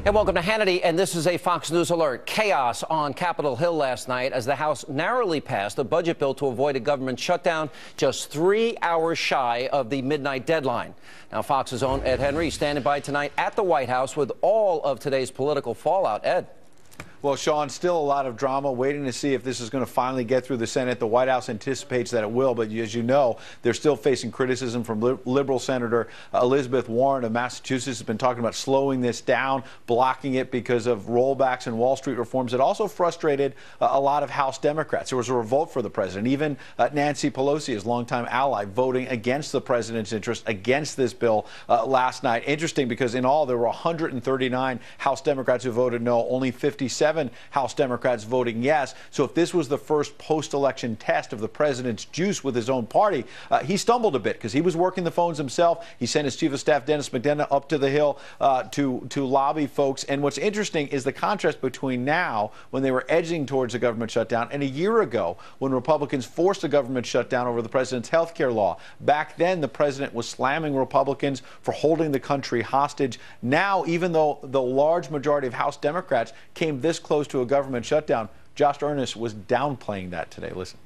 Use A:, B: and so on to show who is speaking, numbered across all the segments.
A: And welcome to Hannity, and this is a Fox News alert. Chaos on Capitol Hill last night as the House narrowly passed a budget bill to avoid a government shutdown just 3 hours shy of the midnight deadline. Now, Fox's own Ed Henry standing by tonight at the White House with all of today's political fallout. Ed.
B: Well, Sean, still a lot of drama, waiting to see if this is going to finally get through the Senate. The White House anticipates that it will, but as you know, they're still facing criticism from liberal Senator Elizabeth Warren of Massachusetts. Has been talking about slowing this down, blocking it because of rollbacks and Wall Street reforms. It also frustrated a lot of House Democrats. There was a revolt for the president. Even Nancy Pelosi, his longtime ally, voting against the president's interest, against this bill last night. Interesting, because in all, there were 139 House Democrats who voted no, only 57 House Democrats voting yes. So if this was the first post-election test of the president's juice with his own party, he stumbled a bit because he was working the phones himself. He sent his chief of staff, Dennis McDonough, up to the Hill to lobby folks. And what's interesting is the contrast between now, when they were edging towards a government shutdown, and a year ago, when Republicans forced a government shutdown over the president's health care law. Back then, the president was slamming Republicans for holding the country hostage. Now, even though the large majority of House Democrats came this close to a government shutdown, Josh Earnest was downplaying that today. Listen.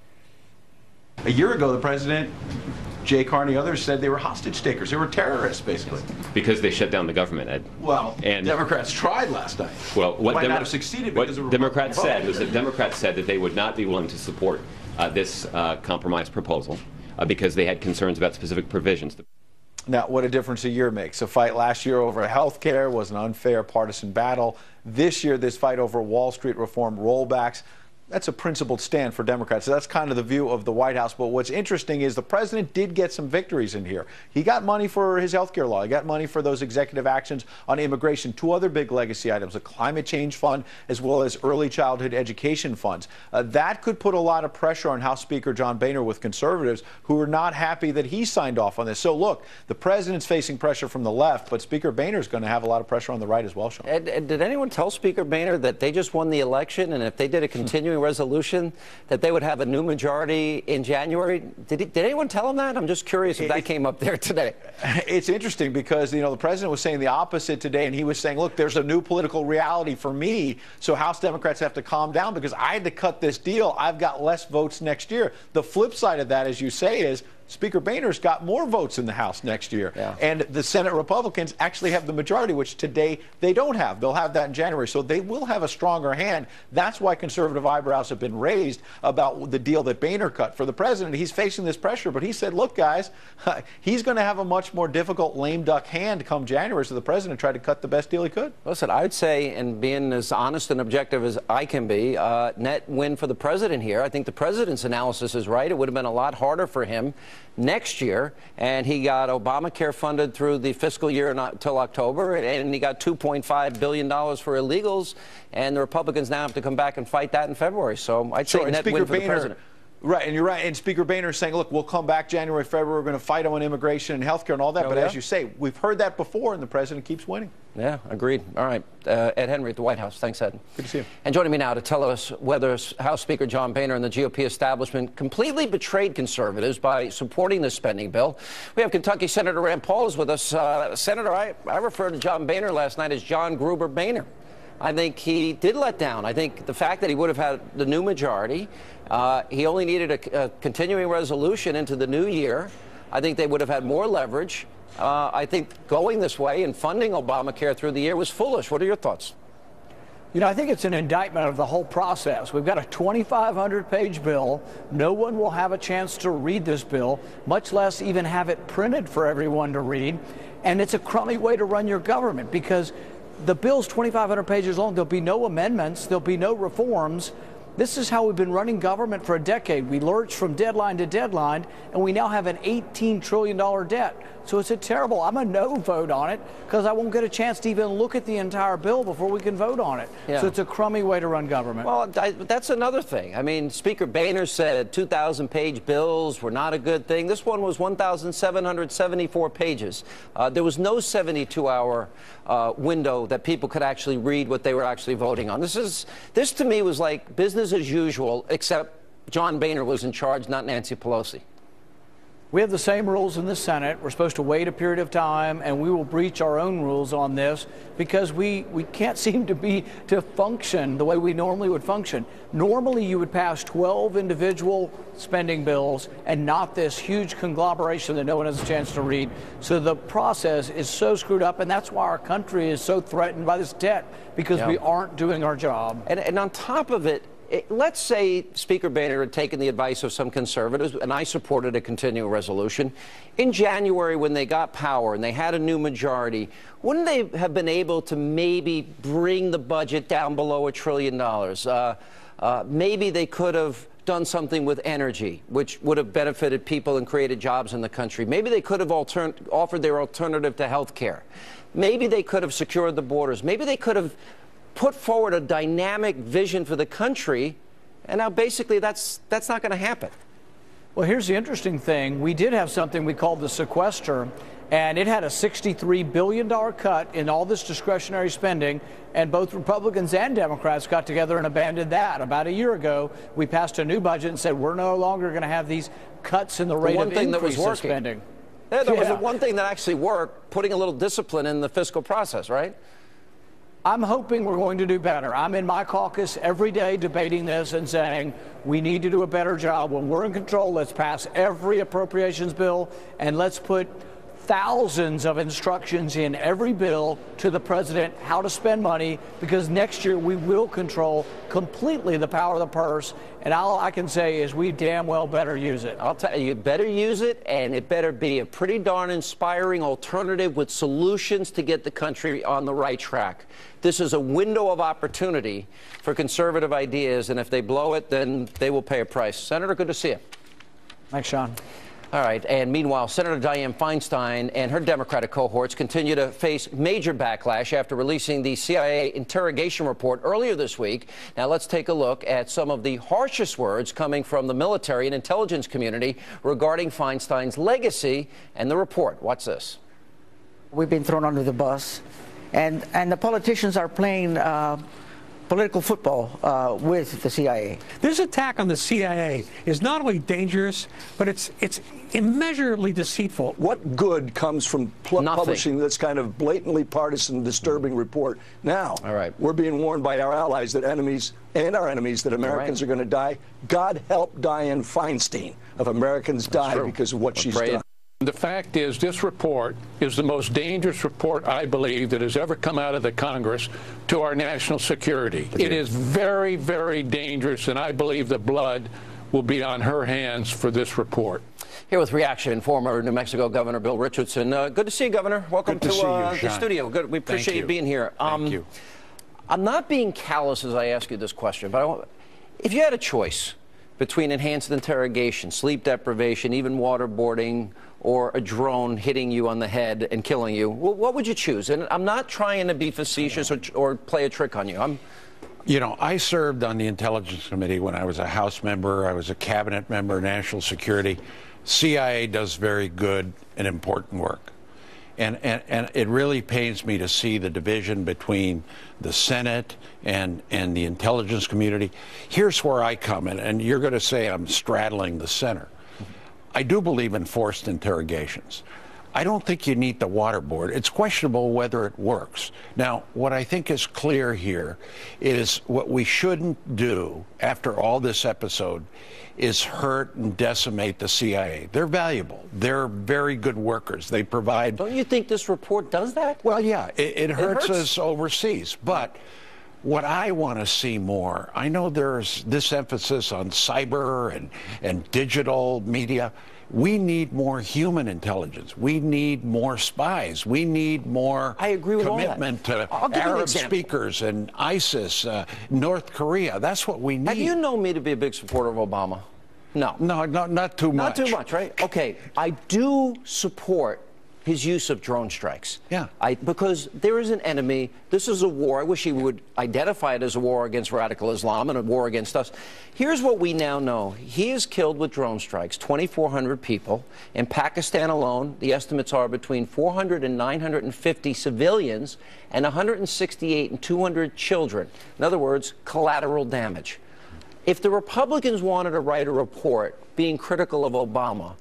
B: A year ago, the president, Jay Carney, others said they were hostage takers. They were terrorists, basically.
C: Because they shut down the government, Ed.
B: Well, and Democrats tried last night.
C: Well, what
B: might not have succeeded because
C: what Democrats said was that Democrats said that they would not be willing to support this compromise proposal because they had concerns about specific provisions.
B: Now, what a difference a year makes. A fight last year over health care was an unfair partisan battle. This year, this fight over Wall Street reform rollbacks, that's a principled stand for Democrats. So that's kind of the view of the White House. But what's interesting is the president did get some victories in here. He got money for his health care law. He got money for those executive actions on immigration. Two other big legacy items, a climate change fund as well as early childhood education funds. That could put a lot of pressure on House Speaker John Boehner with conservatives who are not happy that he signed off on this. So, look, the president's facing pressure from the left, but Speaker Boehner is going to have a lot of pressure on the right as well, Sean.
A: Ed, did anyone tell Speaker Boehner that they just won the election, and if they did a continuing resolution that they would have a new majority in January? Did anyone tell him that? I'm just curious if that came up there today.
B: It's interesting because, you know, the president was saying the opposite today, and he was saying, look, there's a new political reality for me, so House Democrats have to calm down because I had to cut this deal. I've got less votes next year. The flip side of that, as you say, is Speaker Boehner's got more votes in the House next year. Yeah. And the Senate Republicans actually have the majority, which today they don't have. They'll have that in January. So they will have a stronger hand. That's why conservative eyebrows have been raised about the deal that Boehner cut for the president. He's facing this pressure, but he said, look, guys, he's going to have a much more difficult lame duck hand come January. So the president tried to cut the best deal he could.
A: Listen, I'd say, and being as honest and objective as I can be, net win for the president here. I think the president's analysis is right. It would have been a lot harder for him next year, and he got Obamacare funded through the fiscal year until October, and he got $2.5 billion for illegals, and the Republicans now have to come back and fight that in February. So I'd say net win for the president.
B: Right, and you're right. And Speaker Boehner is saying, look, we'll come back January, February. We're going to fight on immigration and health care and all that. But as you say, we've heard that before, and the president keeps winning.
A: Yeah, agreed. All right. Ed Henry at the White House. Thanks, Ed.
B: Good to see you.
A: And joining me now to tell us whether House Speaker John Boehner and the GOP establishment completely betrayed conservatives by supporting this spending bill, we have Kentucky Senator Rand Paul is with us. Senator, I referred to John Boehner last night as John Gruber Boehner. I think he did let down. I think the fact that he would have had the new majority, he only needed a continuing resolution into the new year. I think they would have had more leverage. I think going this way and funding Obamacare through the year was foolish. What are your thoughts?
D: You know, I think it's an indictment of the whole process. We've got a 2,500-page bill. No one will have a chance to read this bill, much less even have it printed for everyone to read. And it's a crummy way to run your government because the bill's 2,500 pages long. There'll be no amendments. There'll be no reforms. This is how we've been running government for a decade. We lurched from deadline to deadline, and we now have an $18 trillion debt. So it's a terrible, I'm a no vote on it because I won't get a chance to even look at the entire bill before we can vote on it. Yeah. So it's a crummy way to run government.
A: Well, that's another thing. I mean, Speaker Boehner said 2,000-page bills were not a good thing. This one was 1,774 pages. There was no 72-hour window that people could actually read what they were actually voting on. This to me was like business as usual, except John Boehner was in charge, not Nancy Pelosi.
D: We have the same rules in the Senate. We're supposed to wait a period of time, and we will breach our own rules on this because we can't seem to function the way we normally would function. Normally, you would pass 12 individual spending bills and not this huge conglomeration that no one has a chance to read. So the process is so screwed up, and that's why our country is so threatened by this debt, because we aren't doing our job.
A: And on top of it, let's say Speaker Boehner had taken the advice of some conservatives, and I supported a continuing resolution. In January, when they got power and they had a new majority, wouldn't they have been able to maybe bring the budget down below $1 trillion? Maybe they could have done something with energy, which would have benefited people and created jobs in the country. Maybe they could have offered their alternative to health care. Maybe they could have secured the borders. Maybe they could have put forward a dynamic vision for the country, and now basically that's not going to happen.
D: Well, here's the interesting thing. We did have something we called the sequester, and it had a $63 billion cut in all this discretionary spending, and both Republicans and Democrats got together and abandoned that. About a year ago, we passed a new budget and said we're no longer going to have these cuts in the rate of increase of spending.
A: Yeah, that was the one thing that actually worked, putting a little discipline in the fiscal process, right?
D: I'm hoping we're going to do better. I'm in my caucus every day debating this and saying we need to do a better job. When we're in control, let's pass every appropriations bill and let's put thousands of instructions in every bill to the president how to spend money, because next year we will control completely the power of the purse. And all I can say is we damn well better use it.
A: I'll tell you, you better use it, and it better be a pretty darn inspiring alternative with solutions to get the country on the right track. This is a window of opportunity for conservative ideas, and if they blow it, then they will pay a price. Senator, good to see you.
D: Thanks, Sean.
A: All right, and meanwhile, Senator Dianne Feinstein and her Democratic cohorts continue to face major backlash after releasing the CIA interrogation report earlier this week. Now let's take a look at some of the harshest words coming from the military and intelligence community regarding Feinstein's legacy and the report. Watch this.
E: We've been thrown under the bus, and the politicians are playing political football with the CIA.
F: This attack on the CIA is not only dangerous, but it's immeasurably deceitful.
G: What good comes from publishing this kind of blatantly partisan, disturbing report? Now, we're being warned by our allies that that Americans are going to die. God help Dianne Feinstein if Americans die because of what she's done.
H: The fact is, this report is the most dangerous report, I believe, that has ever come out of the Congress to our national security. It is very, very dangerous, and I believe the blood will be on her hands for this report.
A: Here with reaction, former New Mexico Governor Bill Richardson. Good to see you, Governor. Welcome to the studio. Good. We appreciate you being here.
H: Thank you.
A: I'm not being callous as I ask you this question, but if you had a choice between enhanced interrogation, sleep deprivation, even waterboarding, or a drone hitting you on the head and killing you, what would you choose? And I'm not trying to be facetious or play a trick on you.
H: You know, I served on the Intelligence Committee when I was a House member. I was a cabinet member, national security. CIA does very good and important work. And it really pains me to see the division between the Senate and the intelligence community. Here's where I come in, and you're going to say I'm straddling the center. I do believe in forced interrogations. I don't think you need the waterboard. It's questionable whether it works. Now, what I think is clear here is what we shouldn't do after all this episode is hurt and decimate the CIA. They're valuable. They're very good workers. They provide...
A: Don't you think this report does that?
H: Well, yeah, it hurts us overseas. But what I want to see more, I know there's this emphasis on cyber and digital media. We need more human intelligence. We need more spies. We need more commitment to Arab speakers and ISIS, North Korea. That's what we need.
A: Have you known me to be a big supporter of Obama? No.
H: No, not too much.
A: Not too much, right? Okay, I do support his use of drone strikes.
H: Yeah.
A: Because there is an enemy. This is a war. I wish he would identify it as a war against radical Islam and a war against us. Here's what we now know. He has killed with drone strikes 2,400 people. In Pakistan alone, the estimates are between 400 and 950 civilians and 168 and 200 children. In other words, collateral damage. If the Republicans wanted to write a report being critical of Obama,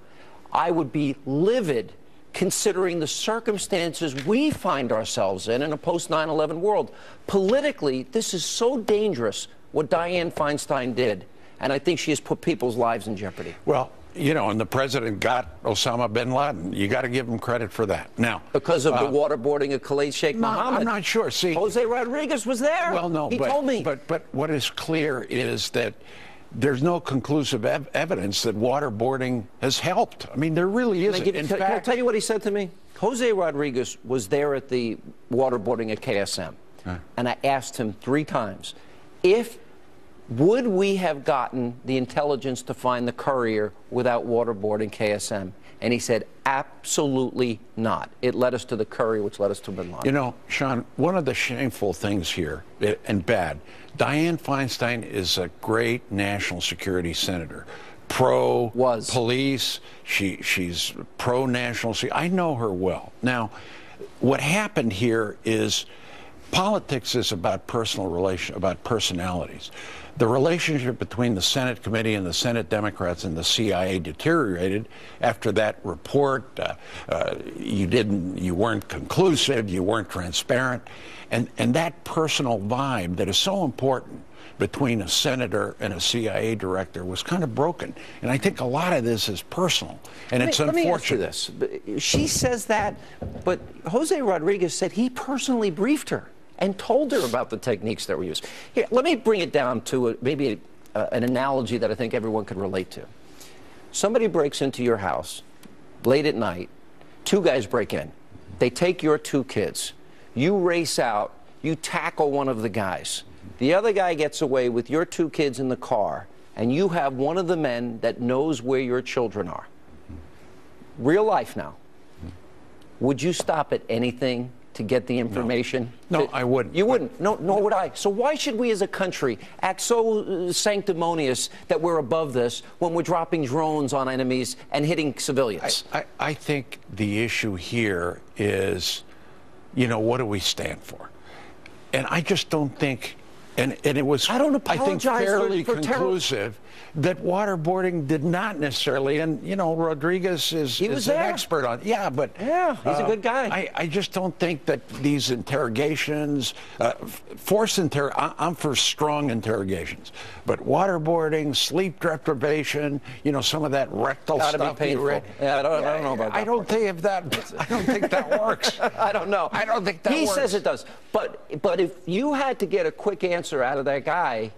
A: I would be livid considering the circumstances we find ourselves in a post 9/11 world. Politically, this is so dangerous what Dianne Feinstein did, and I think she has put people's lives in jeopardy.
H: Well, you know, and the president got Osama bin Laden. You got to give him credit for that. Now,
A: because of the waterboarding of Khalid Sheikh Mohammed.
H: I'm not sure. See,
A: Jose Rodriguez was there.
H: Well, no,
A: he told me.
H: But what is clear is that there's no conclusive evidence that waterboarding has helped. I mean, there really isn't.
A: Can I tell you what he said to me? Jose Rodriguez was there at the waterboarding at KSM, and I asked him 3 times, would we have gotten the intelligence to find the courier without waterboarding KSM? And he said, absolutely not. It led us to the courier, which led us to bin Laden.
H: You know, Sean, one of the shameful things here, and bad, Dianne Feinstein is a great national security senator. Pro-police. She's pro-national security. I know her well. Now, what happened here is politics is about about personalities. The relationship between the Senate committee and the Senate Democrats and the CIA deteriorated after that report. You weren't conclusive, you weren't transparent, and that personal vibe that is so important between a senator and a CIA director was kind of broken. And I think a lot of this is personal, and it's unfortunate.
A: Let me ask you this. She says that, but Jose Rodriguez said he personally briefed her and told her about the techniques that were used. Here, let me bring it down to maybe an analogy that I think everyone can relate to. Somebody breaks into your house late at night. 2 guys break in. They take your 2 kids. You race out. You tackle one of the guys. The other guy gets away with your 2 kids in the car, and you have one of the men that knows where your children are. Real life now. Would you stop at anything to get the information?
H: No, I wouldn't.
A: You wouldn't. No, nor would I. So why should we as a country act so sanctimonious that we're above this when we're dropping drones on enemies and hitting civilians?
H: I think the issue here is, you know, what do we stand for? And I just don't think, and it was, I think, fairly conclusive that waterboarding did not necessarily, and, you know, Rodriguez is an expert on, he's
A: a good guy.
H: I just don't think that these interrogations, I'm for strong interrogations, but waterboarding, sleep deprivation, you know, some of that rectal stuff.
A: Gotta be painful. Yeah, I don't know about that.
H: I don't think that works.
A: I don't know.
H: I don't think that works.
A: He says it does. But if you had to get a quick answer out of that guy,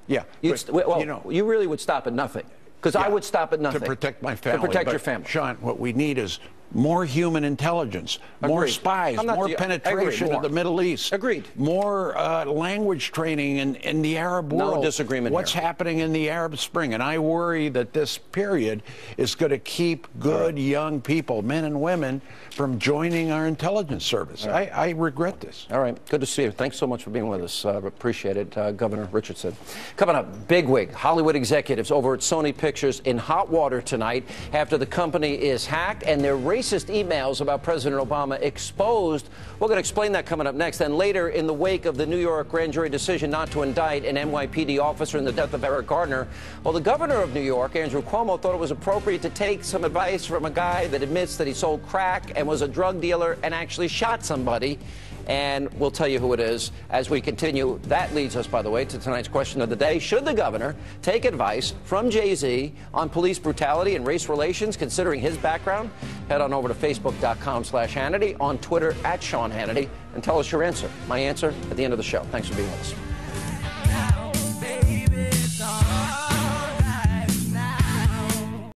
A: you really would stop at nothing. Because I would stop at nothing.
H: To protect my family.
A: To protect your family.
H: Sean, what we need is more human intelligence, more spies, more penetration of the Middle East.
A: Agreed.
H: More language training in the Arab world.
A: No disagreement
H: What's happening in the Arab Spring. And I worry that this period is going to keep good young people, men and women, from joining our intelligence service. I regret this.
A: All right. Good to see you. Thanks so much for being with us. Appreciate it, Governor Richardson. Coming up, bigwig Hollywood executives over at Sony Pictures in hot water tonight after the company is hacked and their racist emails about President Obama exposed. We're going to explain that coming up next. And later, in the wake of the New York grand jury decision not to indict an NYPD officer in the death of Eric Gardner, well, the governor of New York, Andrew Cuomo, thought it was appropriate to take some advice from a guy that admits that he sold crack and was a drug dealer and actually shot somebody. And we'll tell you who it is as we continue. That leads us, by the way, to tonight's question of the day. Should the governor take advice from Jay-Z on police brutality and race relations, considering his background? Head on over to Facebook.com/Hannity, on Twitter @SeanHannity, and tell us your answer. My answer at the end of the show. Thanks for being with us.